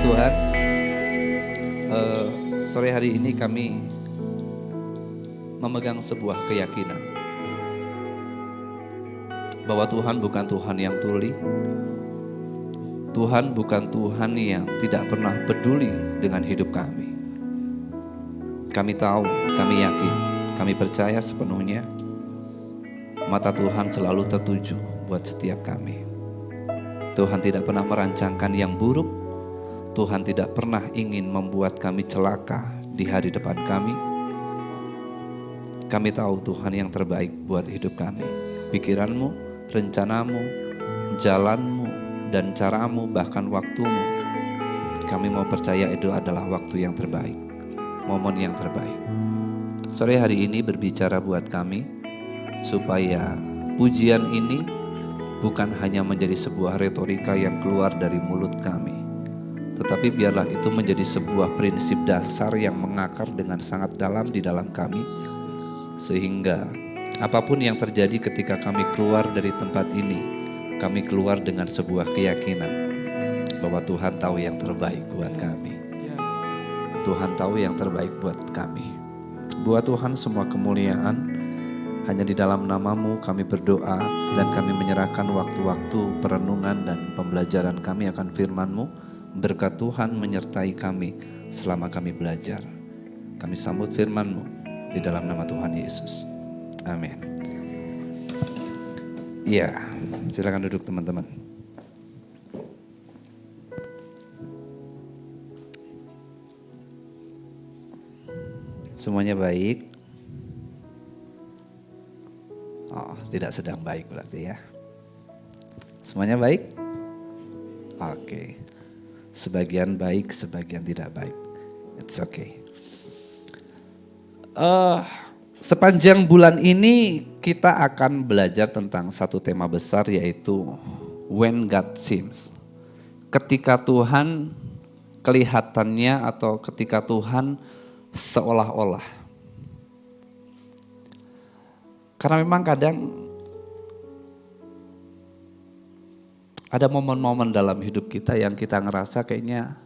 Tuhan, sore hari ini kami memegang sebuah keyakinan bahwa Tuhan bukan Tuhan yang tuli. Tuhan bukan Tuhan yang tidak pernah peduli dengan hidup kami. Kami tahu, kami yakin, kami percaya sepenuhnya mata Tuhan selalu tertuju buat setiap kami. Tuhan tidak pernah merancangkan yang buruk. Tuhan tidak pernah ingin membuat kami celaka di hari depan kami. Kami tahu Tuhan yang terbaik buat hidup kami. Pikiranmu, rencanamu, jalanmu, dan caramu, bahkan waktumu. Kami mau percaya itu adalah waktu yang terbaik, momen yang terbaik. Sore hari ini berbicara buat kami, supaya pujian ini bukan hanya menjadi sebuah retorika yang keluar dari mulut kami, tetapi biarlah itu menjadi sebuah prinsip dasar yang mengakar dengan sangat dalam di dalam kami, sehingga apapun yang terjadi ketika kami keluar dari tempat ini, kami keluar dengan sebuah keyakinan bahwa Tuhan tahu yang terbaik buat kami. Tuhan tahu yang terbaik buat kami. Buat Tuhan semua kemuliaan. Hanya di dalam nama-Mu kami berdoa dan kami menyerahkan waktu-waktu perenungan dan pembelajaran kami akan firman-Mu. Berkat Tuhan menyertai kami selama kami belajar. Kami sambut firman-Mu di dalam nama Tuhan Yesus. Amin. Ya, silakan duduk teman-teman. Semuanya baik? Oh, tidak sedang baik berarti ya. Semuanya baik? Oke. Sebagian baik, sebagian tidak baik. It's okay. Sepanjang bulan ini kita akan belajar tentang satu tema besar, yaitu When God Seems. Ketika Tuhan kelihatannya atau ketika Tuhan seolah-olah. Karena memang kadang ada momen-momen dalam hidup kita yang kita ngerasa kayaknya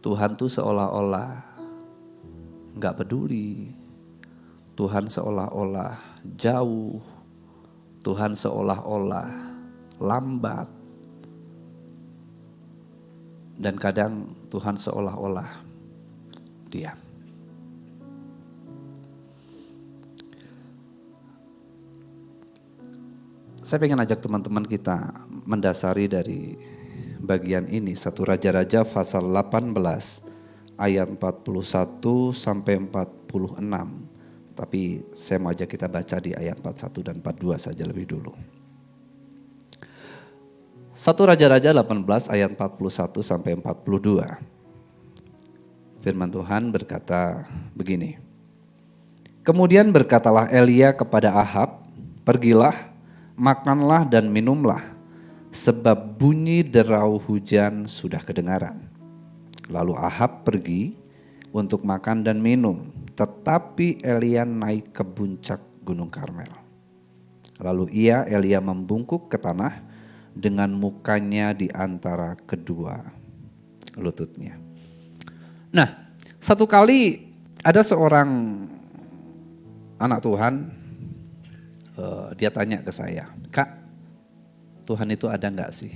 Tuhan tuh seolah-olah gak peduli. Tuhan seolah-olah jauh. Tuhan seolah-olah lambat. Dan kadang Tuhan seolah-olah diam. Saya pengen ajak teman-teman kita mendasari dari bagian ini. 1 Raja-Raja pasal 18 ayat 41 sampai 46. Tapi saya mau ajak kita baca di ayat 41 dan 42 saja lebih dulu. 1 Raja-Raja 18 ayat 41 sampai 42. Firman Tuhan berkata begini. Kemudian berkatalah Elia kepada Ahab, pergilah, makanlah dan minumlah, sebab bunyi derau hujan sudah kedengaran. Lalu Ahab pergi untuk makan dan minum, tetapi Elia naik ke puncak Gunung Karmel. Lalu Elia membungkuk ke tanah dengan mukanya di antara kedua lututnya. Nah, satu kali ada seorang anak Tuhan, dia tanya ke saya, Kak, Tuhan itu ada enggak sih?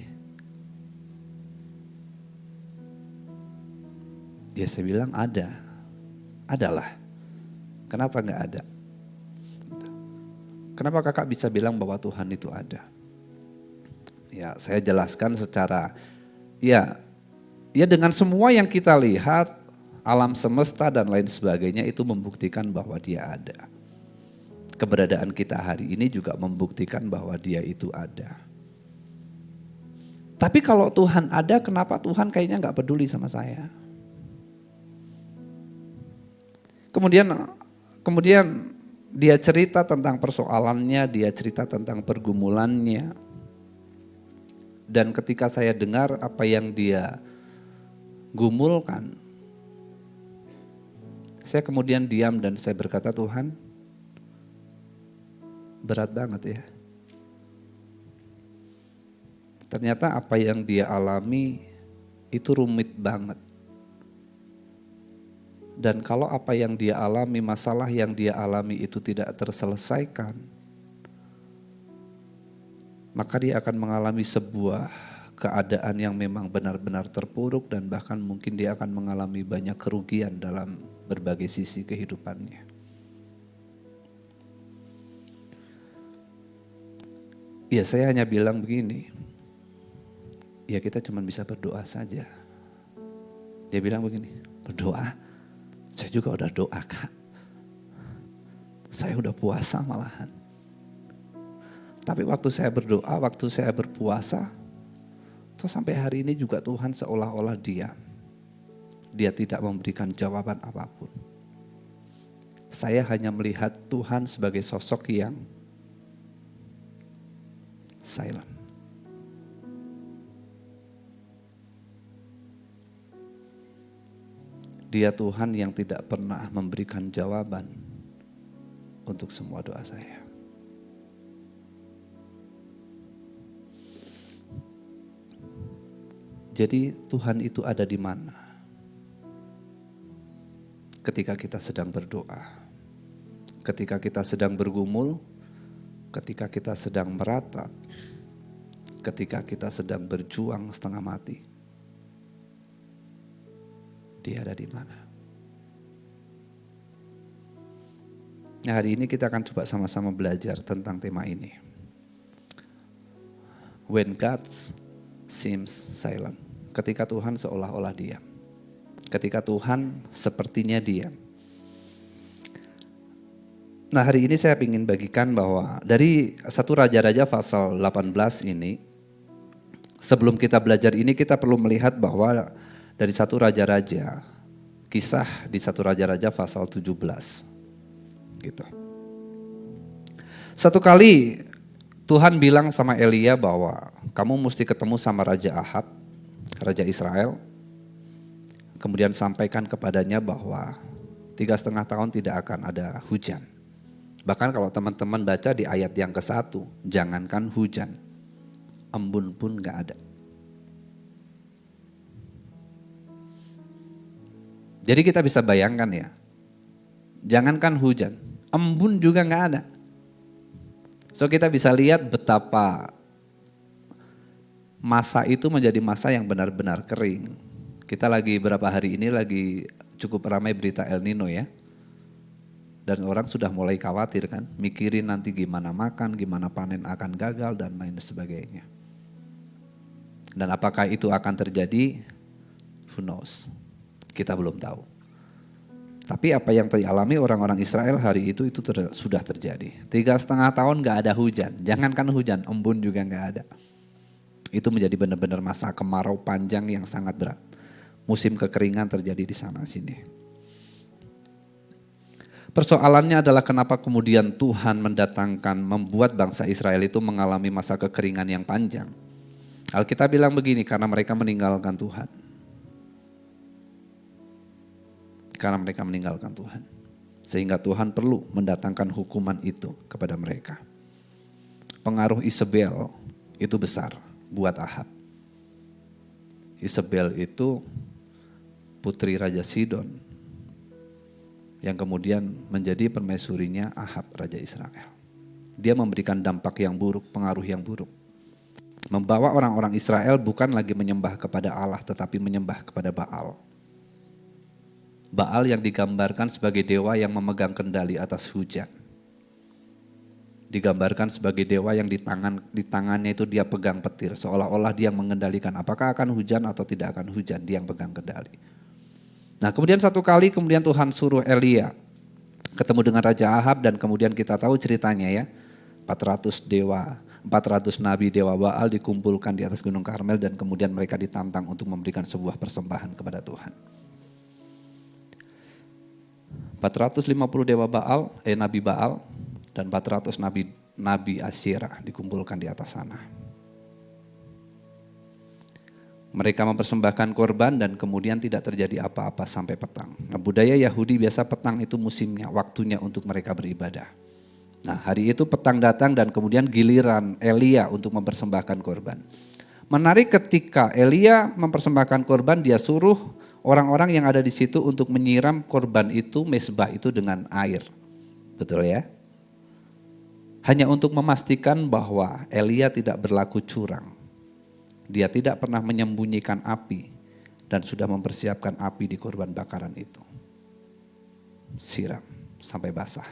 Ya saya bilang ada, adalah. Kenapa enggak ada? Kenapa kakak bisa bilang bahwa Tuhan itu ada? Ya saya jelaskan secara, ya dengan semua yang kita lihat, alam semesta dan lain sebagainya itu membuktikan bahwa dia ada. Keberadaan kita hari ini juga membuktikan bahwa dia itu ada. Tapi kalau Tuhan ada, kenapa Tuhan kayaknya gak peduli sama saya? Kemudian dia cerita tentang persoalannya, dia cerita tentang pergumulannya. Dan ketika saya dengar apa yang dia gumulkan, saya kemudian diam dan saya berkata, Tuhan, berat banget ya. Ternyata apa yang dia alami itu rumit banget. Dan kalau apa yang dia alami, masalah yang dia alami itu tidak terselesaikan, maka dia akan mengalami sebuah keadaan yang memang benar-benar terpuruk dan bahkan mungkin dia akan mengalami banyak kerugian dalam berbagai sisi kehidupannya. Ya saya hanya bilang begini, ya kita cuma bisa berdoa saja. Dia bilang begini, berdoa? Saya juga udah doa Kak. Saya udah puasa malahan. Tapi waktu saya berdoa, waktu saya berpuasa, toh sampai hari ini juga Tuhan seolah-olah diam. Dia tidak memberikan jawaban apapun. Saya hanya melihat Tuhan sebagai sosok yang silent. Dia Tuhan yang tidak pernah memberikan jawaban untuk semua doa saya. Jadi Tuhan itu ada di mana? Ketika kita sedang berdoa, ketika kita sedang bergumul, ketika kita sedang meratap, ketika kita sedang berjuang setengah mati, Dia ada di mana? Nah, hari ini kita akan coba sama-sama belajar tentang tema ini. When God seems silent. Ketika Tuhan seolah-olah diam. Ketika Tuhan sepertinya diam. Nah, hari ini saya ingin bagikan bahwa dari 1 Raja-Raja pasal 18 ini, sebelum kita belajar ini kita perlu melihat bahwa dari 1 Raja-Raja, kisah di 1 Raja-Raja pasal 17. Gitu. Satu kali Tuhan bilang sama Elia bahwa kamu mesti ketemu sama Raja Ahab, Raja Israel. Kemudian sampaikan kepadanya bahwa 3,5 tahun tidak akan ada hujan. Bahkan kalau teman-teman baca di ayat yang ke-1, jangankan hujan, embun pun gak ada. Jadi kita bisa bayangkan ya, jangankan hujan, embun juga gak ada. So kita bisa lihat betapa masa itu menjadi masa yang benar-benar kering. Kita lagi berapa hari ini lagi cukup ramai berita El Nino ya. Dan orang sudah mulai khawatir kan, mikirin nanti gimana makan, gimana panen akan gagal dan lain sebagainya. Dan apakah itu akan terjadi? Who knows? Kita belum tahu. Tapi apa yang dialami orang-orang Israel hari itu sudah terjadi. 3,5 tahun gak ada hujan, jangankan hujan, embun juga gak ada. Itu menjadi benar-benar masa kemarau panjang yang sangat berat. Musim kekeringan terjadi di sana sini. Persoalannya adalah kenapa kemudian Tuhan membuat bangsa Israel itu mengalami masa kekeringan yang panjang. Alkitab bilang begini, karena mereka meninggalkan Tuhan. Karena mereka meninggalkan Tuhan. Sehingga Tuhan perlu mendatangkan hukuman itu kepada mereka. Pengaruh Isabel itu besar buat Ahab. Isabel itu putri Raja Sidon yang kemudian menjadi permaisurinya Ahab, Raja Israel. Dia memberikan dampak yang buruk, pengaruh yang buruk. Membawa orang-orang Israel bukan lagi menyembah kepada Allah tetapi menyembah kepada Baal. Baal yang digambarkan sebagai dewa yang memegang kendali atas hujan. Digambarkan sebagai dewa yang di tangannya itu dia pegang petir. Seolah-olah dia mengendalikan apakah akan hujan atau tidak akan hujan. Dia yang pegang kendali. Nah kemudian satu kali kemudian Tuhan suruh Elia ketemu dengan Raja Ahab dan kemudian kita tahu ceritanya ya. 400 nabi dewa Baal dikumpulkan di atas Gunung Karmel dan kemudian mereka ditantang untuk memberikan sebuah persembahan kepada Tuhan. 450 dewa Baal, nabi Baal dan 400 nabi Asyera dikumpulkan di atas sana. Mereka mempersembahkan korban dan kemudian tidak terjadi apa-apa sampai petang. Nah, budaya Yahudi biasa petang itu musimnya, waktunya untuk mereka beribadah. Nah hari itu petang datang dan kemudian giliran Elia untuk mempersembahkan korban. Menarik ketika Elia mempersembahkan korban, dia suruh orang-orang yang ada di situ untuk menyiram korban itu, mezbah itu dengan air. Betul ya? Hanya untuk memastikan bahwa Elia tidak berlaku curang. Dia tidak pernah menyembunyikan api dan sudah mempersiapkan api di korban bakaran itu. Siram sampai basah.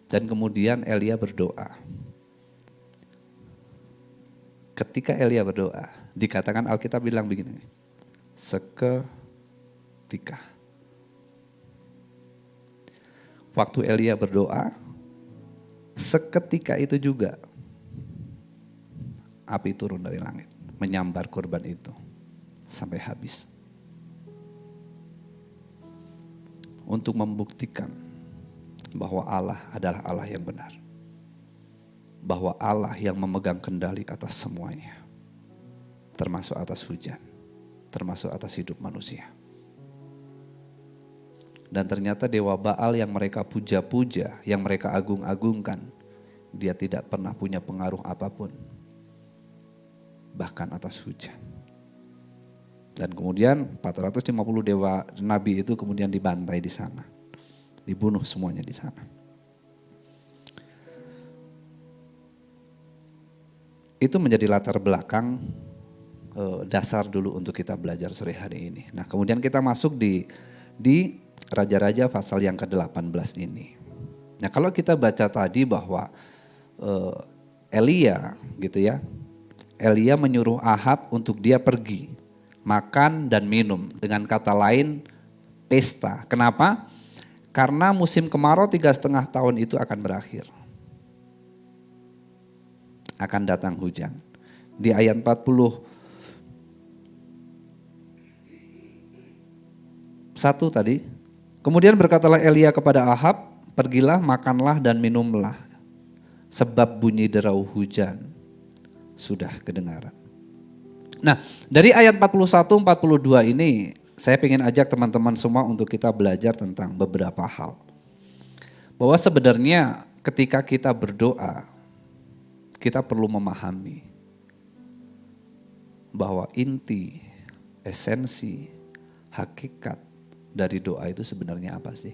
Dan kemudian Elia berdoa. Ketika Elia berdoa, dikatakan Alkitab bilang begini, seketika. Waktu Elia berdoa, seketika itu juga api turun dari langit, menyambar korban itu sampai habis. Untuk membuktikan bahwa Allah adalah Allah yang benar. Bahwa Allah yang memegang kendali atas semuanya. Termasuk atas hujan, termasuk atas hidup manusia. Dan ternyata dewa Baal yang mereka puja-puja, yang mereka agung-agungkan, dia tidak pernah punya pengaruh apapun. Bahkan atas hujan. Dan kemudian 450 dewa nabi itu kemudian dibantai di sana. Dibunuh semuanya di sana. Itu menjadi latar belakang dasar dulu untuk kita belajar sore hari ini. Nah, kemudian kita masuk di Raja-Raja pasal yang ke-18 ini. Nah, kalau kita baca tadi bahwa Elia gitu ya. Elia menyuruh Ahab untuk dia pergi makan dan minum, dengan kata lain pesta. Kenapa? Karena musim kemarau 3,5 tahun itu akan berakhir. Akan datang hujan. Di ayat 41 tadi. Kemudian berkatalah Elia kepada Ahab, pergilah, makanlah dan minumlah. Sebab bunyi derau hujan sudah kedengaran. Nah, dari ayat 41-42 ini saya ingin ajak teman-teman semua untuk kita belajar tentang beberapa hal. Bahwa sebenarnya ketika kita berdoa, kita perlu memahami bahwa inti, esensi, hakikat dari doa itu sebenarnya apa sih?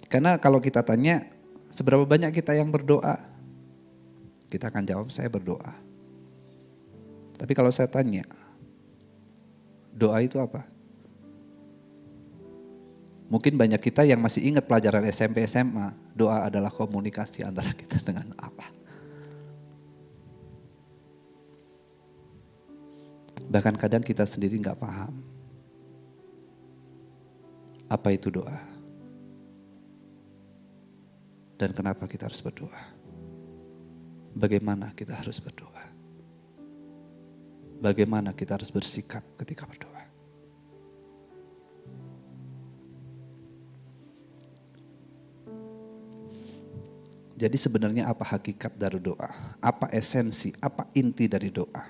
Karena kalau kita tanya, seberapa banyak kita yang berdoa? Kita akan jawab, saya berdoa. Tapi kalau saya tanya, doa itu apa? Mungkin banyak kita yang masih ingat pelajaran SMP, SMA, doa adalah komunikasi antara kita dengan Allah. Bahkan kadang kita sendiri nggak paham apa itu doa dan kenapa kita harus berdoa. Bagaimana kita harus berdoa? Bagaimana kita harus bersikap ketika berdoa? Jadi sebenarnya apa hakikat dari doa? Apa esensi, apa inti dari doa?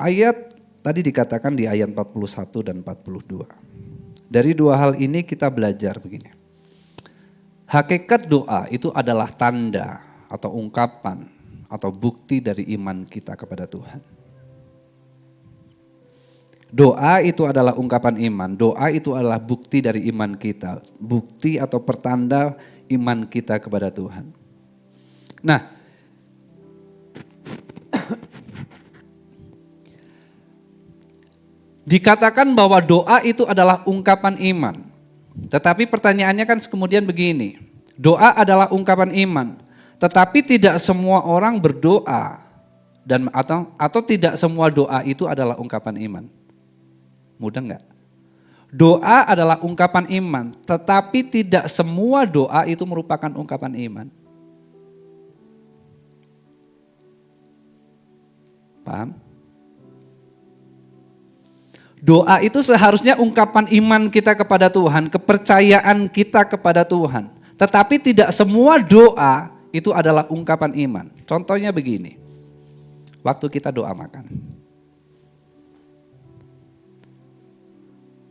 Ayat tadi dikatakan di ayat 41 dan 42. Dari dua hal ini kita belajar begini. Hakikat doa itu adalah tanda atau ungkapan atau bukti dari iman kita kepada Tuhan. Doa itu adalah ungkapan iman, doa itu adalah bukti dari iman kita, bukti atau pertanda iman kita kepada Tuhan. Nah, dikatakan bahwa doa itu adalah ungkapan iman. Tetapi pertanyaannya kan kemudian begini, doa adalah ungkapan iman, tetapi tidak semua orang berdoa dan atau tidak semua doa itu adalah ungkapan iman. Mudah enggak? Doa adalah ungkapan iman, tetapi tidak semua doa itu merupakan ungkapan iman. Paham? Doa itu seharusnya ungkapan iman kita kepada Tuhan, kepercayaan kita kepada Tuhan. Tetapi tidak semua doa itu adalah ungkapan iman. Contohnya begini, waktu kita doa makan.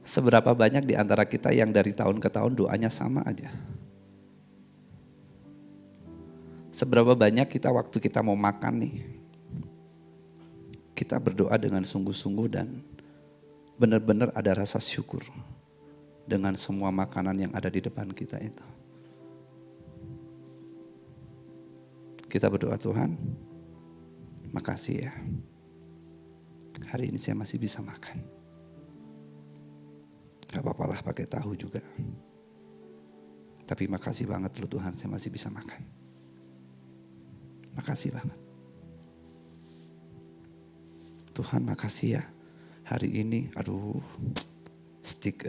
Seberapa banyak di antara kita yang dari tahun ke tahun doanya sama aja? Seberapa banyak kita waktu kita mau makan nih, kita berdoa dengan sungguh-sungguh dan benar-benar ada rasa syukur dengan semua makanan yang ada di depan kita itu. Kita berdoa, Tuhan, makasih ya. Hari ini saya masih bisa makan. Gak apa-apa lah pakai tahu juga. Tapi makasih banget loh Tuhan, saya masih bisa makan. Makasih banget. Tuhan makasih ya. Hari ini, stick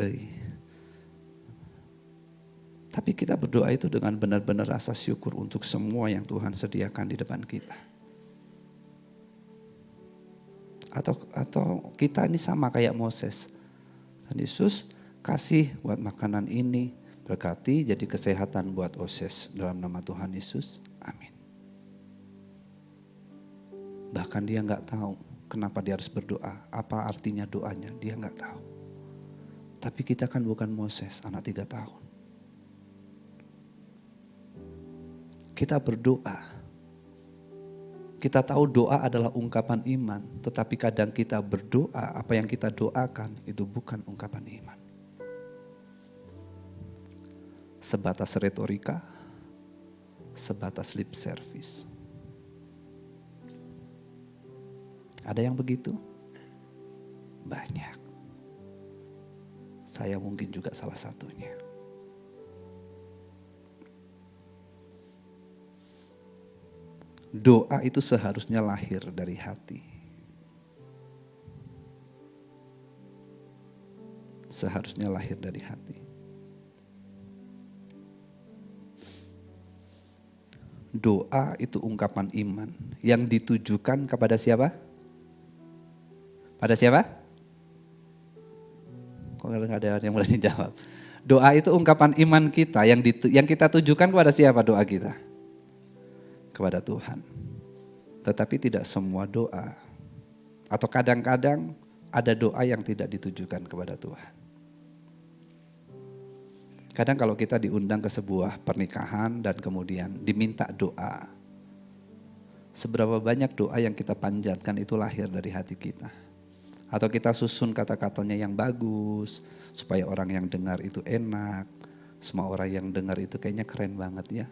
Tapi kita berdoa itu dengan benar-benar rasa syukur untuk semua yang Tuhan sediakan di depan kita. Atau kita ini sama kayak Moses. Dan Yesus kasih buat makanan ini, berkati jadi kesehatan buat Moses dalam nama Tuhan Yesus. Amin. Bahkan dia nggak tahu kenapa dia harus berdoa, apa artinya doanya, dia nggak tahu. Tapi kita kan bukan Moses, anak 3 tahun. Kita berdoa. Kita tahu doa adalah ungkapan iman, tetapi kadang kita berdoa, apa yang kita doakan itu bukan ungkapan iman. Sebatas retorika, sebatas lip service. Ada yang begitu? Banyak. Saya mungkin juga salah satunya. Doa itu seharusnya lahir dari hati. Seharusnya lahir dari hati. Doa itu ungkapan iman yang ditujukan kepada siapa? Pada siapa? Kok nggak ada yang boleh dijawab? Doa itu ungkapan iman kita yang kita tujukan kepada siapa doa kita? Kepada Tuhan. Tetapi tidak semua doa. Atau kadang-kadang ada doa yang tidak ditujukan kepada Tuhan. Kadang kalau kita diundang ke sebuah pernikahan dan kemudian diminta doa. Seberapa banyak doa yang kita panjatkan itu lahir dari hati kita. Atau kita susun kata-katanya yang bagus, supaya orang yang dengar itu enak. Semua orang yang dengar itu kayaknya keren banget ya.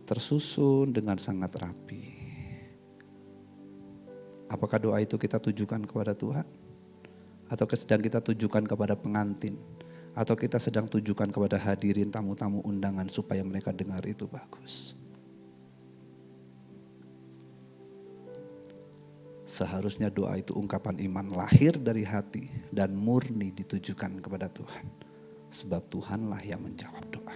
Tersusun dengan sangat rapi. Apakah doa itu kita tujukan kepada Tuhan? Atau sedang kita tujukan kepada pengantin? Atau kita sedang tujukan kepada hadirin tamu-tamu undangan supaya mereka dengar itu bagus? Seharusnya doa itu ungkapan iman lahir dari hati dan murni ditujukan kepada Tuhan. Sebab Tuhanlah yang menjawab doa.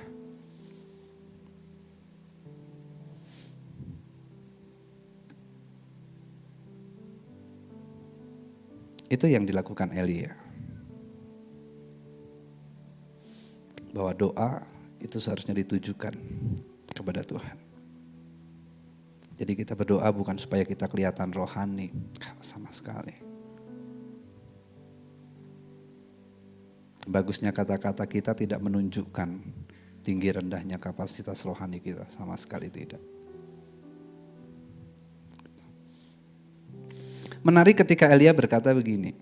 Itu yang dilakukan Elia. Bahwa doa itu seharusnya ditujukan kepada Tuhan. Jadi kita berdoa bukan supaya kita kelihatan rohani, sama sekali. Bagusnya kata-kata kita tidak menunjukkan tinggi rendahnya kapasitas rohani kita, sama sekali tidak. Menarik ketika Elia berkata begini,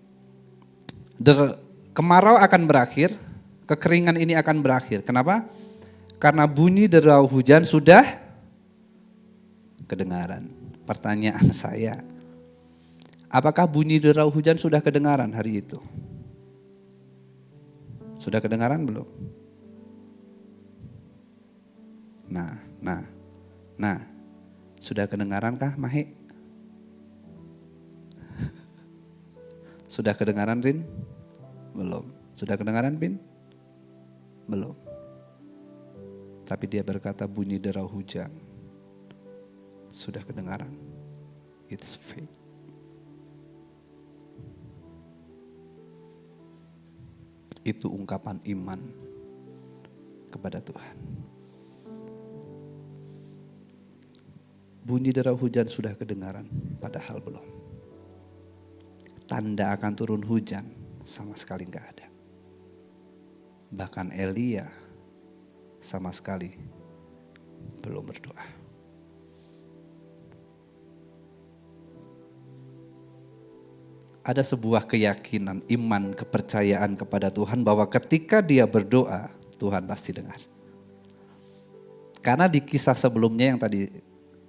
kemarau akan berakhir, kekeringan ini akan berakhir. Kenapa? Karena bunyi derau hujan sudah kedengaran. Pertanyaan saya, apakah bunyi derau hujan sudah kedengaran hari itu? Sudah kedengaran belum? Nah, sudah kedengaran kah Mahi? Sudah kedengaran Rin? Belum. Sudah kedengaran Bin? Belum. Tapi dia berkata bunyi derau hujan sudah kedengaran. It's faith. Itu ungkapan iman kepada Tuhan. Bunyi derau hujan sudah kedengaran, padahal belum. Tanda akan turun hujan sama sekali enggak ada. Bahkan Elia sama sekali belum berdoa. ada sebuah keyakinan, iman, kepercayaan kepada Tuhan bahwa ketika dia berdoa, Tuhan pasti dengar. Karena di kisah sebelumnya yang tadi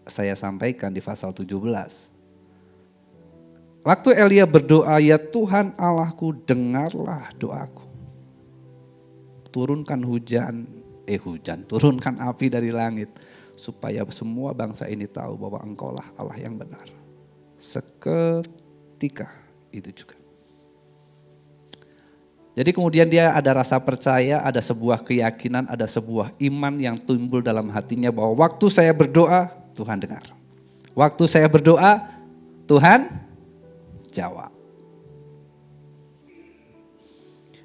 saya sampaikan di pasal 17. Waktu Elia berdoa, ya Tuhan Allahku, dengarlah doaku. Turunkan turunkan api dari langit. Supaya semua bangsa ini tahu bahwa Engkaulah Allah yang benar. Seketika itu juga. Jadi kemudian dia ada rasa percaya, ada sebuah keyakinan, ada sebuah iman yang timbul dalam hatinya bahwa waktu saya berdoa, Tuhan dengar. Waktu saya berdoa, Tuhan jawab.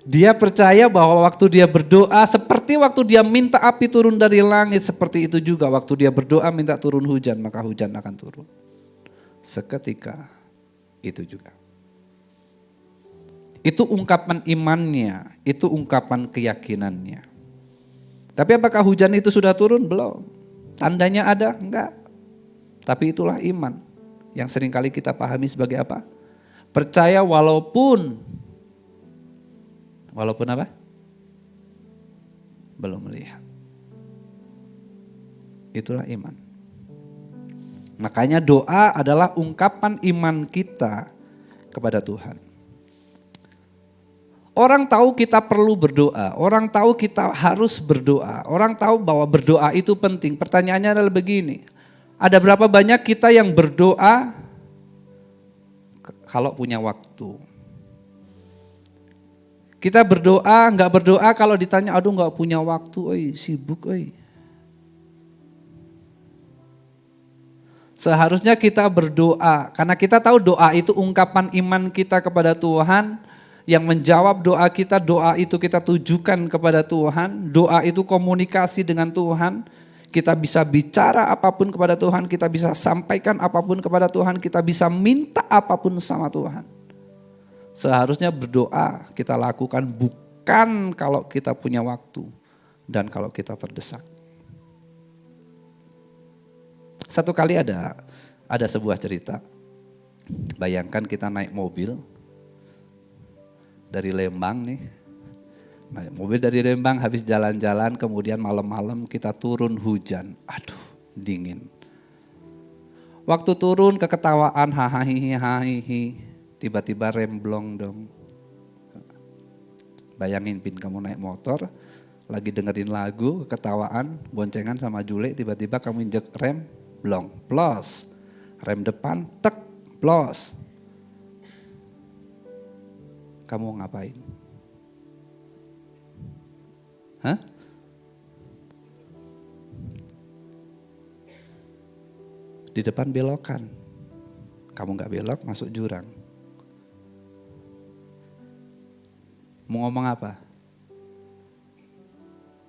Dia percaya bahwa waktu dia berdoa, seperti waktu dia minta api turun dari langit, seperti itu juga waktu dia berdoa minta turun hujan, maka hujan akan turun. Seketika itu juga. Itu ungkapan imannya, itu ungkapan keyakinannya. Tapi apakah hujan itu sudah turun? Belum. Tandanya ada? Enggak. Tapi itulah iman yang seringkali kita pahami sebagai apa? Percaya walaupun apa? Belum melihat. Itulah iman. Makanya doa adalah ungkapan iman kita kepada Tuhan. Orang tahu kita perlu berdoa, orang tahu kita harus berdoa, orang tahu bahwa berdoa itu penting. Pertanyaannya adalah begini, ada berapa banyak kita yang berdoa kalau punya waktu? Kita berdoa, nggak berdoa kalau ditanya, aduh nggak punya waktu, sibuk. Seharusnya kita berdoa, karena kita tahu doa itu ungkapan iman kita kepada Tuhan. Yang menjawab doa itu kita tujukan kepada Tuhan. Doa itu komunikasi dengan Tuhan. Kita bisa bicara apapun kepada Tuhan, kita bisa sampaikan apapun kepada Tuhan, kita bisa minta apapun sama Tuhan. Seharusnya berdoa kita lakukan bukan kalau kita punya waktu dan kalau kita terdesak. Satu kali ada sebuah cerita. Bayangkan kita naik mobil dari Lembang nih. Nah, mobil dari Lembang habis jalan-jalan, kemudian malam-malam kita turun hujan. Aduh, dingin. Waktu turun keketawaan, hahihi, tiba-tiba remblong dong. Bayangin Pin, kamu naik motor, lagi dengerin lagu, keketawaan, boncengan sama Jule, tiba-tiba kamu injek rem, blong, plos. Rem depan, tek, plos. Kamu ngapain? Hah? Di depan belokan. Kamu gak belok, masuk jurang. Mau ngomong apa?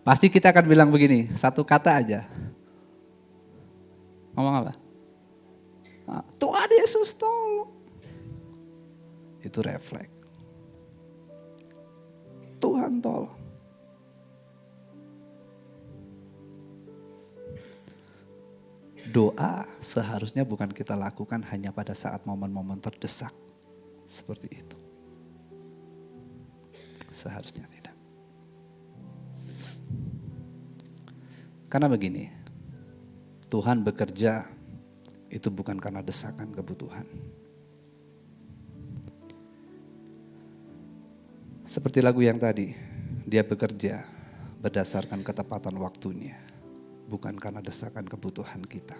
Pasti kita akan bilang begini, satu kata aja. Ngomong apa? Tuhan Yesus tolong. Itu refleks. Tuhan tolong. Doa seharusnya bukan kita lakukan hanya pada saat momen-momen terdesak. Seperti itu. Seharusnya tidak. Karena begini, Tuhan bekerja itu bukan karena desakan kebutuhan. Seperti lagu yang tadi, dia bekerja berdasarkan ketepatan waktunya, bukan karena desakan kebutuhan kita.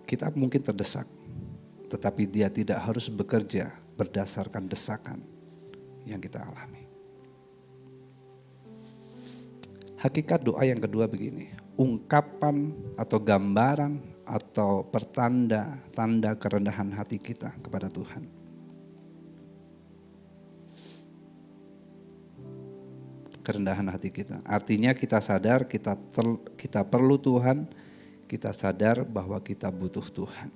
Kita mungkin terdesak, tetapi dia tidak harus bekerja berdasarkan desakan yang kita alami. Hakikat doa yang kedua begini, ungkapan atau gambaran atau pertanda, tanda kerendahan hati kita kepada Tuhan. Kerendahan hati kita, artinya kita sadar kita perlu Tuhan, kita sadar bahwa kita butuh Tuhan.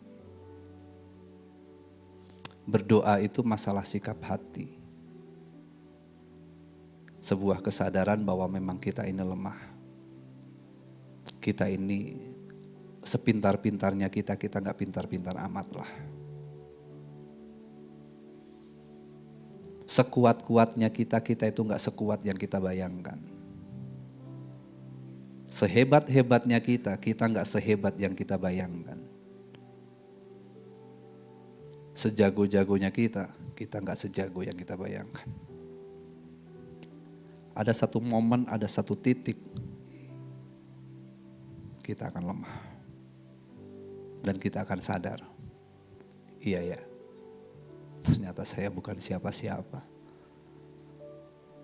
Berdoa itu masalah sikap hati. Sebuah kesadaran bahwa memang kita ini lemah. Kita ini Sepintar-pintarnya kita gak pintar-pintar amat lah. Sekuat-kuatnya kita itu gak sekuat yang kita bayangkan. Sehebat-hebatnya kita gak sehebat yang kita bayangkan. Sejago-jagonya kita gak sejago yang kita bayangkan. Ada satu momen, ada satu titik, kita akan lemah. Dan kita akan sadar, iya ya, ternyata saya bukan siapa-siapa.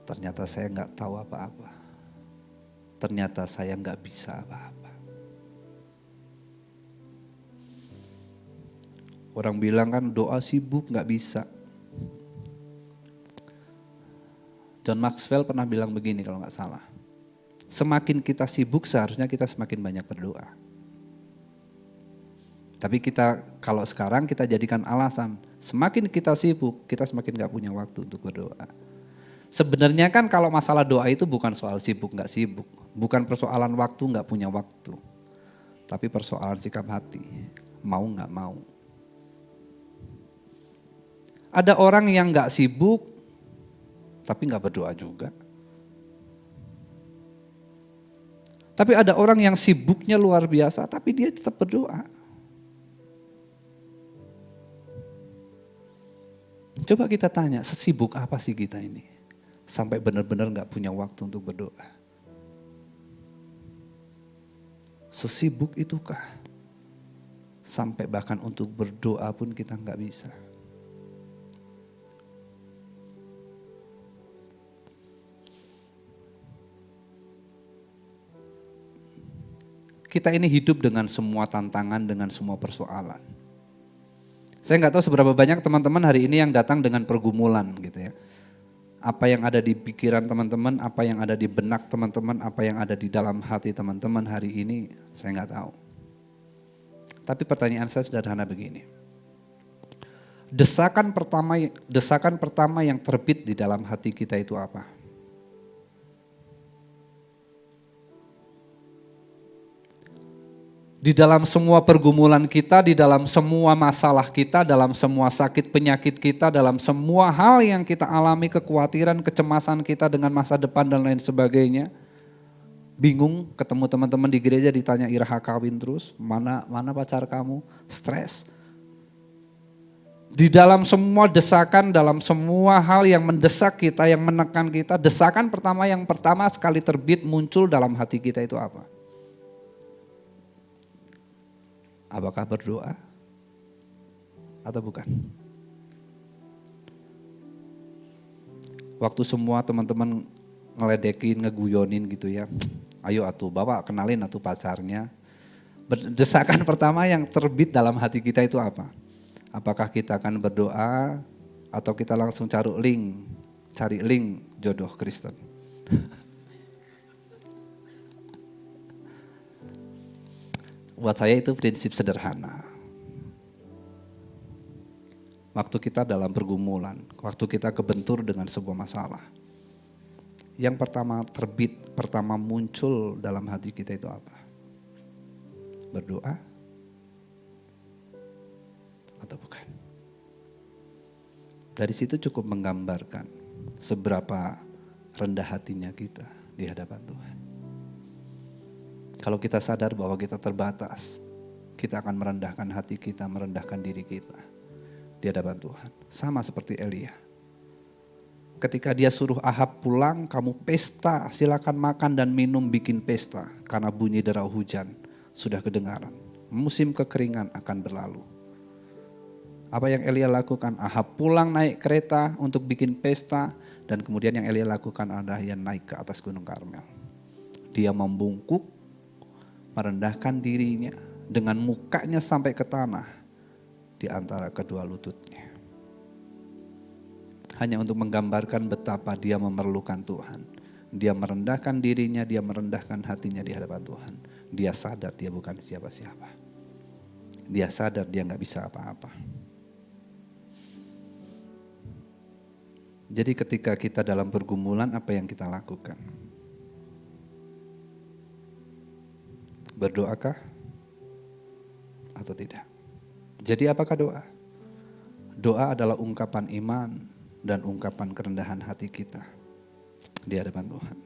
Ternyata saya gak tahu apa-apa. Ternyata saya gak bisa apa-apa. Orang bilang kan doa sibuk gak bisa. John Maxwell pernah bilang begini kalau gak salah. Semakin kita sibuk seharusnya kita semakin banyak berdoa. Tapi kalau sekarang kita jadikan alasan. Semakin kita sibuk kita semakin gak punya waktu untuk berdoa. Sebenarnya kan kalau masalah doa itu bukan soal sibuk gak sibuk. Bukan persoalan waktu gak punya waktu. Tapi persoalan sikap hati. Mau gak mau. Ada orang yang gak sibuk tapi gak berdoa juga. Tapi ada orang yang sibuknya luar biasa tapi dia tetap berdoa. Coba kita tanya, sesibuk apa sih kita ini? Sampai benar-benar gak punya waktu untuk berdoa. Sesibuk itukah? Sampai bahkan untuk berdoa pun kita gak bisa. Kita ini hidup dengan semua tantangan, dengan semua persoalan. Saya gak tahu seberapa banyak teman-teman hari ini yang datang dengan pergumulan gitu ya. Apa yang ada di pikiran teman-teman, apa yang ada di benak teman-teman, apa yang ada di dalam hati teman-teman hari ini, saya gak tahu. Tapi pertanyaan saya sederhana begini. Desakan pertama yang terbit di dalam hati kita itu apa? Di dalam semua pergumulan kita, di dalam semua masalah kita, dalam semua sakit penyakit kita, dalam semua hal yang kita alami, kekhawatiran, kecemasan kita dengan masa depan dan lain sebagainya. Bingung ketemu teman-teman di gereja ditanya iraha kawin terus, mana pacar kamu, stres. Di dalam semua desakan, dalam semua hal yang mendesak kita, yang menekan kita, desakan yang pertama sekali terbit muncul dalam hati kita itu apa? Apakah berdoa atau bukan? Waktu semua teman-teman ngeledekin, ngeguyonin gitu ya. Ayo atuh bawa kenalin atuh pacarnya. Desakan pertama yang terbit dalam hati kita itu apa? Apakah kita akan berdoa atau kita langsung cari link jodoh Kristen? Buat saya itu prinsip sederhana. Waktu kita dalam pergumulan, waktu kita kebentur dengan sebuah masalah. Yang pertama muncul dalam hati kita itu apa? Berdoa atau bukan? Dari situ cukup menggambarkan seberapa rendah hatinya kita di hadapan Tuhan. Kalau kita sadar bahwa kita terbatas, kita akan merendahkan hati kita, merendahkan diri kita di hadapan Tuhan. Sama seperti Elia. Ketika dia suruh Ahab pulang, kamu pesta, silakan makan dan minum, bikin pesta. Karena bunyi derau hujan sudah kedengaran. Musim kekeringan akan berlalu. Apa yang Elia lakukan? Ahab pulang naik kereta untuk bikin pesta. Dan kemudian yang Elia lakukan adalah dia naik ke atas Gunung Karmel. Dia membungkuk, merendahkan dirinya dengan mukanya sampai ke tanah di antara kedua lututnya. Hanya untuk menggambarkan betapa dia memerlukan Tuhan. Dia merendahkan dirinya, dia merendahkan hatinya di hadapan Tuhan. Dia sadar dia bukan siapa-siapa. Dia sadar dia gak bisa apa-apa. Jadi ketika kita dalam pergumulan, apa yang kita lakukan? Berdoakah atau tidak. Jadi apakah doa? Doa adalah ungkapan iman dan ungkapan kerendahan hati kita di hadapan Tuhan.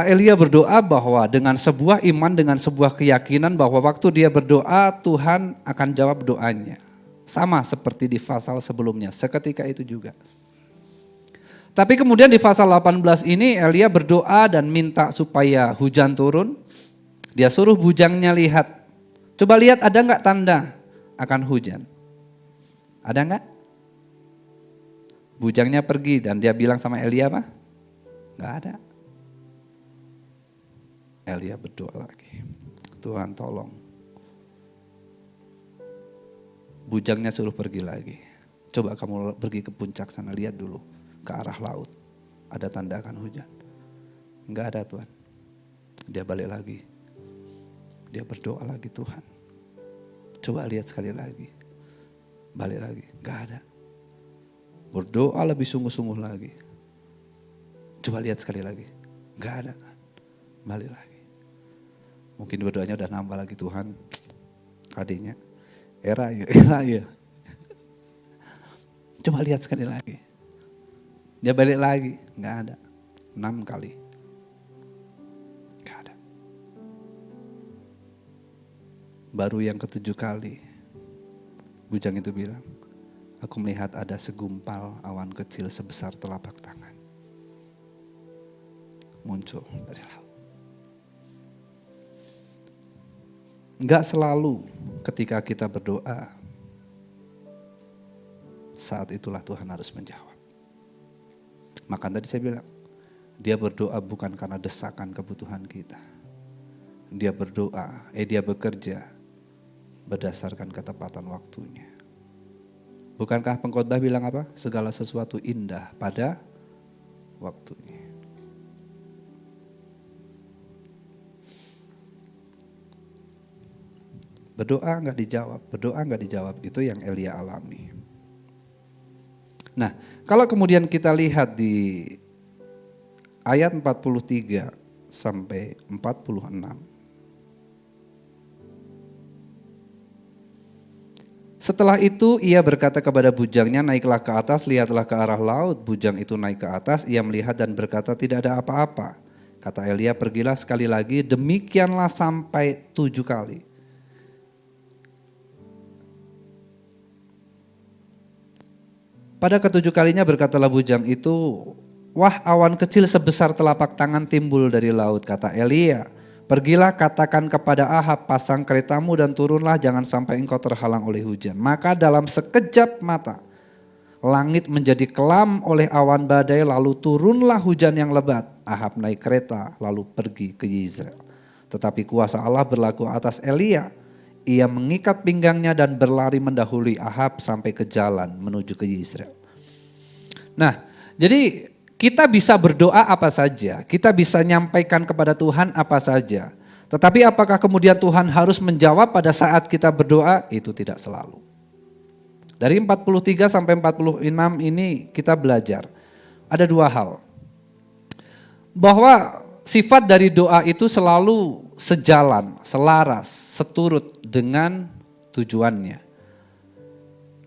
Elia berdoa bahwa dengan sebuah iman, dengan sebuah keyakinan bahwa waktu dia berdoa Tuhan akan jawab doanya. Sama seperti di pasal sebelumnya, seketika itu juga. Tapi kemudian di pasal 18 ini Elia berdoa dan minta supaya hujan turun. Dia suruh bujangnya lihat. Coba lihat ada enggak tanda akan hujan? Ada enggak? Bujangnya pergi dan dia bilang sama Elia apa? Enggak ada. Elia berdoa lagi. Tuhan tolong. Bujangnya suruh pergi lagi. Coba kamu pergi ke puncak sana, lihat dulu ke arah laut. Ada tanda akan hujan. Enggak ada Tuhan. Dia balik lagi. Dia berdoa lagi, Tuhan. Coba lihat sekali lagi. Balik lagi, enggak ada. Berdoa lebih sungguh-sungguh lagi. Coba lihat sekali lagi. Enggak ada. Balik lagi. Mungkin berdoanya udah nambah lagi, Tuhan. Kadinya. Era ya. Coba lihat sekali lagi. Dia balik lagi, enggak ada. 6 kali. Enggak ada. Baru yang ke-7 kali. Bujang itu bilang, aku melihat ada segumpal awan kecil sebesar telapak tangan. Muncul dari laut. Enggak selalu ketika kita berdoa, saat itulah Tuhan harus menjawab. Maka tadi saya bilang, dia berdoa bukan karena desakan kebutuhan kita. Dia bekerja berdasarkan ketepatan waktunya. Bukankah pengkhotbah bilang apa? Segala sesuatu indah pada waktunya. Berdoa enggak dijawab, itu yang Elia alami. Nah, kalau kemudian kita lihat di ayat 43 sampai 46. Setelah itu ia berkata kepada bujangnya, naiklah ke atas, lihatlah ke arah laut. Bujang itu naik ke atas, ia melihat dan berkata, tidak ada apa-apa. Kata Elia, pergilah sekali lagi, demikianlah sampai 7 kali. Pada ke-7 kalinya berkatalah bujang itu, wah awan kecil sebesar telapak tangan timbul dari laut. Kata Elia, pergilah katakan kepada Ahab, pasang keretamu dan turunlah, jangan sampai engkau terhalang oleh hujan. Maka dalam sekejap mata, langit menjadi kelam oleh awan badai, lalu turunlah hujan yang lebat. Ahab naik kereta lalu pergi ke Yezreel. Tetapi kuasa Allah berlaku atas Elia. Ia mengikat pinggangnya dan berlari mendahului Ahab sampai ke jalan menuju ke Yezreel. Nah, jadi kita bisa berdoa apa saja, kita bisa nyampaikan kepada Tuhan apa saja. Tetapi apakah kemudian Tuhan harus menjawab pada saat kita berdoa? Itu tidak selalu. Dari 43 sampai 46 ini kita belajar. Ada 2 hal. Bahwa sifat dari doa itu selalu sejalan, selaras, seturut dengan tujuannya.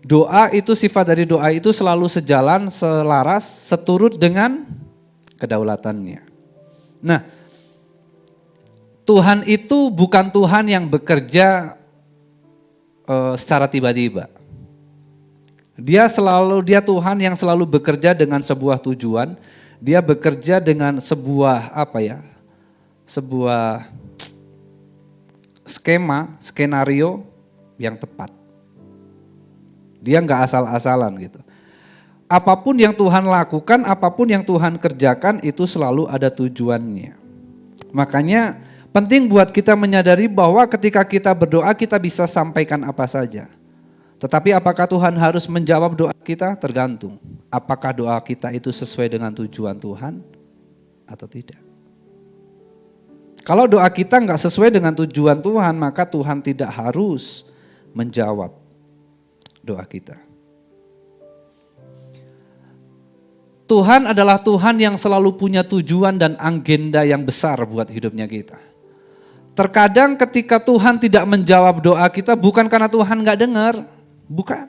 Doa itu, sifat dari doa itu selalu sejalan, selaras, seturut dengan kedaulatannya. Nah, Tuhan itu bukan Tuhan yang bekerja secara tiba-tiba. Dia Tuhan yang selalu bekerja dengan sebuah tujuan. Dia bekerja dengan sebuah sebuah skenario yang tepat. Dia enggak asal-asalan gitu. Apapun yang Tuhan lakukan, apapun yang Tuhan kerjakan itu selalu ada tujuannya. Makanya penting buat kita menyadari bahwa ketika kita berdoa kita bisa sampaikan apa saja. Tetapi apakah Tuhan harus menjawab doa kita? Tergantung. Apakah doa kita itu sesuai dengan tujuan Tuhan atau tidak. Kalau doa kita enggak sesuai dengan tujuan Tuhan, maka Tuhan tidak harus menjawab doa kita. Tuhan adalah Tuhan yang selalu punya tujuan dan agenda yang besar buat hidupnya kita. Terkadang ketika Tuhan tidak menjawab doa kita bukan karena Tuhan gak dengar, bukan.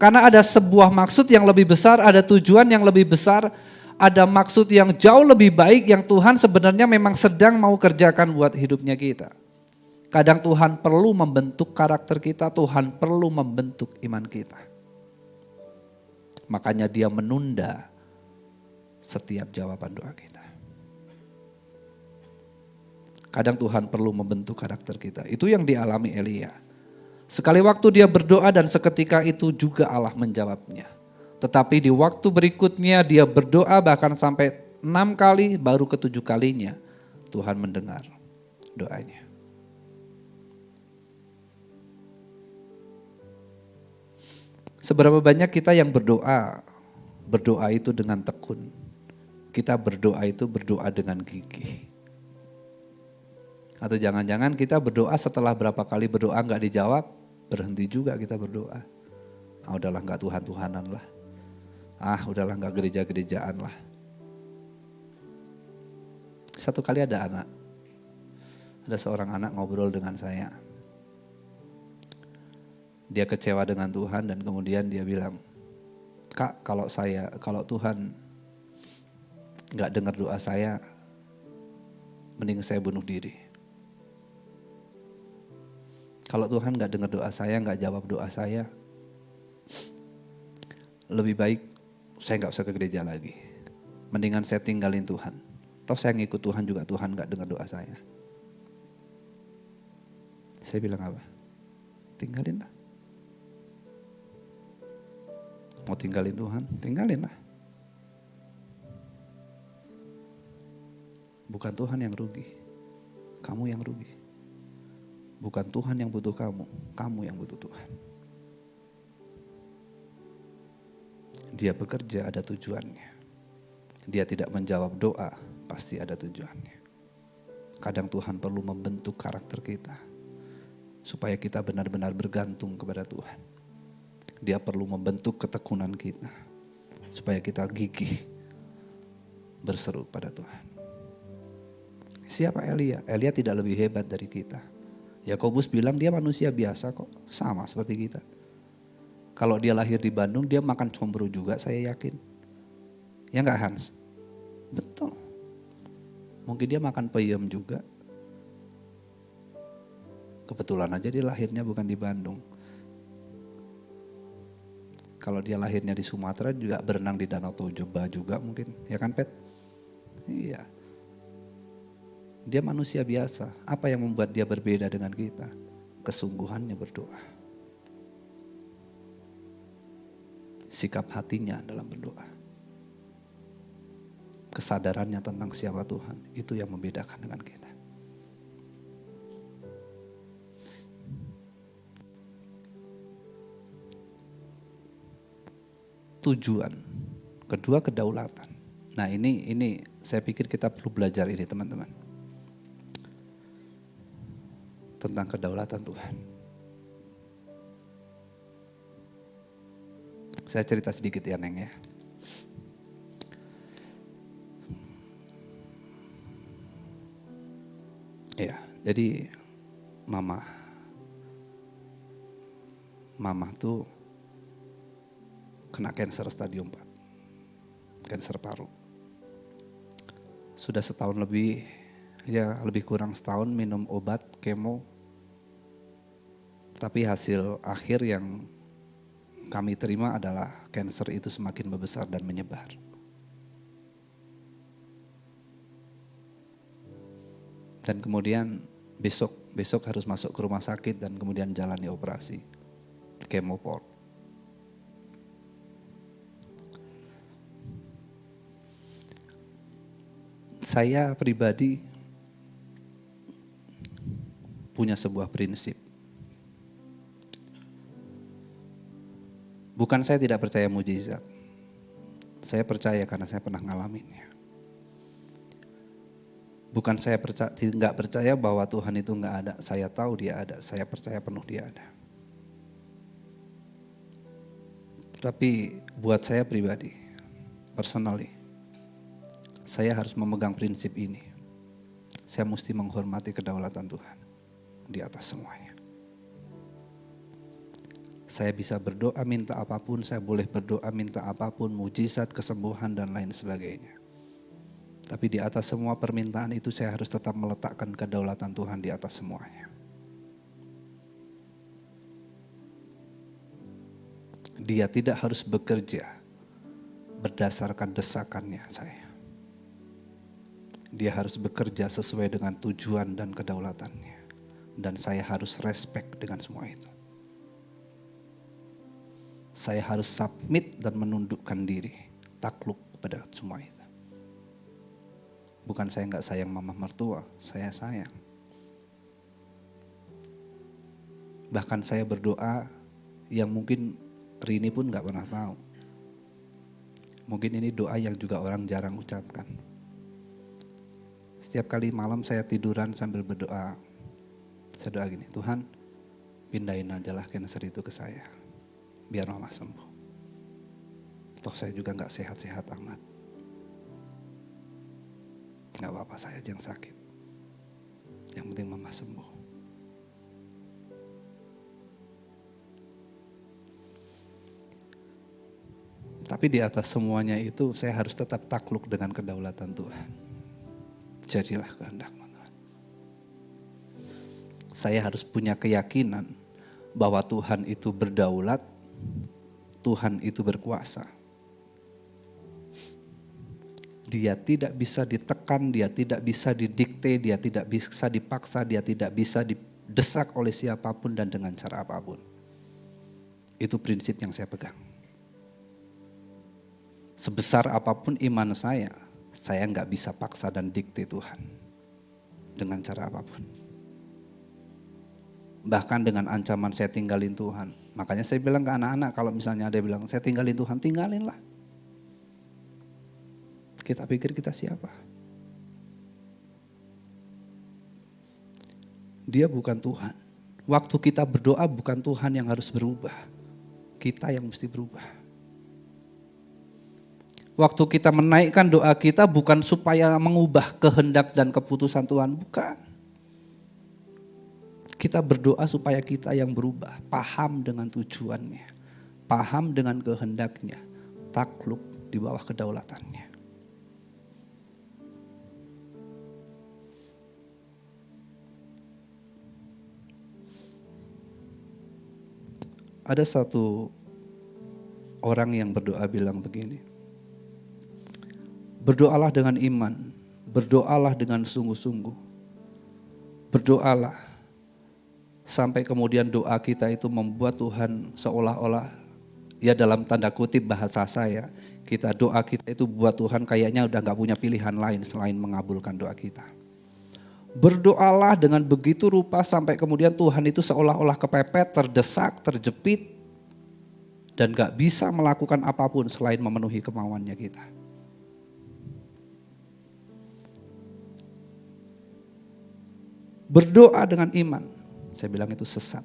Karena ada sebuah maksud yang lebih besar, ada tujuan yang lebih besar, ada maksud yang jauh lebih baik yang Tuhan sebenarnya memang sedang mau kerjakan buat hidupnya kita. Kadang Tuhan perlu membentuk karakter kita, Tuhan perlu membentuk iman kita. Makanya Dia menunda setiap jawaban doa kita. Kadang Tuhan perlu membentuk karakter kita. Itu yang dialami Elia. Sekali waktu dia berdoa dan seketika itu juga Allah menjawabnya. Tetapi di waktu berikutnya dia berdoa bahkan sampai 6 kali, baru ke-7 kalinya Tuhan mendengar doanya. Seberapa banyak kita yang berdoa itu dengan tekun. Kita berdoa itu berdoa dengan gigih. Atau jangan-jangan kita berdoa setelah berapa kali berdoa gak dijawab, berhenti juga kita berdoa. Udahlah gak Tuhan-Tuhanan lah. Udahlah gak gereja-gerejaan lah. Satu kali ada seorang anak ngobrol dengan saya. Dia kecewa dengan Tuhan dan kemudian dia bilang, Kak, kalau Tuhan gak dengar doa saya, mending saya bunuh diri. Kalau Tuhan gak dengar doa saya, gak jawab doa saya, lebih baik saya gak usah ke gereja lagi. Mendingan saya tinggalin Tuhan. Toh saya ngikut Tuhan juga, Tuhan gak dengar doa saya. Saya bilang apa? Tinggalin lah. Mau tinggalin Tuhan, tinggalin lah. Bukan Tuhan yang rugi, kamu yang rugi. Bukan Tuhan yang butuh kamu yang butuh Tuhan. Dia bekerja ada tujuannya. Dia tidak menjawab doa, pasti ada tujuannya. Kadang Tuhan perlu membentuk karakter kita, supaya kita benar-benar bergantung kepada Tuhan. Dia perlu membentuk ketekunan kita, supaya kita gigih berseru pada Tuhan. Siapa Elia? Elia tidak lebih hebat dari kita. Yakobus bilang dia manusia biasa kok, sama seperti kita. Kalau dia lahir di Bandung, dia makan combro juga, saya yakin. Ya enggak Hans? Betul. Mungkin dia makan peyem juga. Kebetulan aja dia lahirnya bukan di Bandung. Kalau dia lahirnya di Sumatera juga berenang di Danau Toba juga mungkin. Ya kan Pet? Iya. Dia manusia biasa. Apa yang membuat dia berbeda dengan kita? Kesungguhannya berdoa. Sikap hatinya dalam berdoa. Kesadarannya tentang siapa Tuhan. Itu yang membedakan dengan kita. Tujuan. Kedua, kedaulatan. Nah ini saya pikir kita perlu belajar ini teman-teman. Tentang kedaulatan Tuhan. Saya cerita sedikit ya Neng ya. Ya, jadi mama tuh kena kanker stadium 4. Kanker paru. Sudah setahun lebih, ya lebih kurang setahun minum obat, kemo. Tapi hasil akhir yang kami terima adalah kanker itu semakin membesar dan menyebar. Dan kemudian besok harus masuk ke rumah sakit dan kemudian jalani operasi kemopor. Saya pribadi punya sebuah prinsip. Bukan saya tidak percaya mujizat. Saya percaya karena saya pernah ngalaminnya. Bukan saya nggak percaya bahwa Tuhan itu nggak ada. Saya tahu Dia ada. Saya percaya penuh Dia ada. Tapi buat saya pribadi, personally, saya harus memegang prinsip ini. Saya mesti menghormati kedaulatan Tuhan di atas semuanya. Saya bisa berdoa minta apapun, saya boleh berdoa minta apapun, mujizat, kesembuhan dan lain sebagainya. Tapi di atas semua permintaan itu saya harus tetap meletakkan kedaulatan Tuhan di atas semuanya. Dia tidak harus bekerja berdasarkan desakannya saya. Dia harus bekerja sesuai dengan tujuan dan kedaulatannya. Dan saya harus respect dengan semua itu. Saya harus submit dan menundukkan diri, takluk kepada semua itu. Bukan saya nggak sayang mama mertua, saya sayang. Bahkan saya berdoa yang mungkin Rini pun nggak pernah tahu. Mungkin ini doa yang juga orang jarang ucapkan. Setiap kali malam saya tiduran sambil berdoa, saya doa gini, Tuhan pindahin aja lah cancer itu ke saya. Biar mama sembuh. Toh saya juga gak sehat-sehat amat. Gak apa-apa, saya aja yang sakit. Yang penting mama sembuh. Tapi di atas semuanya itu saya harus tetap takluk dengan kedaulatan Tuhan. Jadilah kehendak-Mu Tuhan. Saya harus punya keyakinan bahwa Tuhan itu berdaulat, Tuhan itu berkuasa. Dia tidak bisa ditekan, dia tidak bisa didikte, dia tidak bisa dipaksa, dia tidak bisa didesak oleh siapapun dan dengan cara apapun. Itu prinsip yang saya pegang. Sebesar apapun iman saya nggak bisa paksa dan dikte Tuhan dengan cara apapun. Bahkan dengan ancaman saya tinggalin Tuhan. Makanya saya bilang ke anak-anak, kalau misalnya ada yang bilang saya tinggalin Tuhan, tinggalinlah. Kita pikir kita siapa? Dia bukan Tuhan. Waktu kita berdoa bukan Tuhan yang harus berubah. Kita yang mesti berubah. Waktu kita menaikkan doa kita bukan supaya mengubah kehendak dan keputusan Tuhan, bukan. Kita berdoa supaya kita yang berubah, paham dengan tujuannya, paham dengan kehendaknya, takluk di bawah kedaulatannya. Ada satu orang yang berdoa bilang begini, berdoalah dengan iman, berdoalah dengan sungguh-sungguh, berdoalah sampai kemudian doa kita itu membuat Tuhan seolah-olah, ya dalam tanda kutip bahasa saya, kita doa kita itu buat Tuhan kayaknya udah gak punya pilihan lain selain mengabulkan doa kita. Berdoalah dengan begitu rupa sampai kemudian Tuhan itu seolah-olah kepepet, terdesak, terjepit, dan gak bisa melakukan apapun selain memenuhi kemauannya kita. Berdoa dengan iman, saya bilang itu sesat.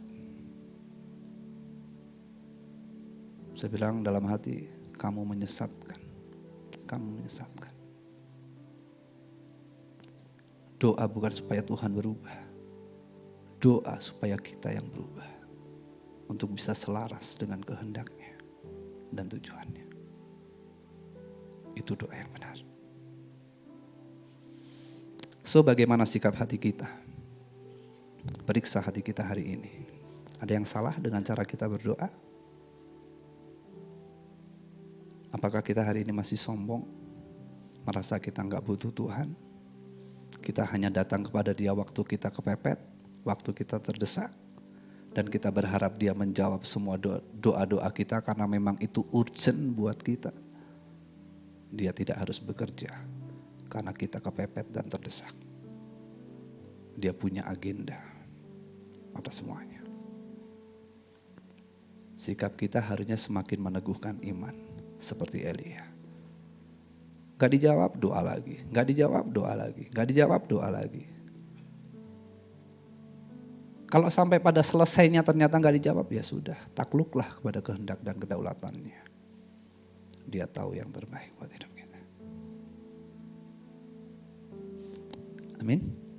Saya bilang dalam hati, kamu menyesatkan. Kamu menyesatkan. Doa bukan supaya Tuhan berubah. Doa supaya kita yang berubah. Untuk bisa selaras dengan kehendaknya dan tujuannya. Itu doa yang benar. So, bagaimana sikap hati kita? Periksa hati kita hari ini. Ada yang salah dengan cara kita berdoa? Apakah kita hari ini masih sombong? Merasa kita enggak butuh Tuhan? Kita hanya datang kepada Dia waktu kita kepepet, waktu kita terdesak, dan kita berharap Dia menjawab semua doa-doa kita karena memang itu urgent buat kita. Dia tidak harus bekerja karena kita kepepet dan terdesak. Dia punya agenda atas semuanya. Sikap kita harusnya semakin meneguhkan iman seperti Elia. Gak dijawab, doa lagi. Gak dijawab, doa lagi. Gak dijawab, doa lagi. Kalau sampai pada selesainya ternyata nggak dijawab, ya sudah, takluklah kepada kehendak dan kedaulatannya. Dia tahu yang terbaik buat hidup kita. Amin.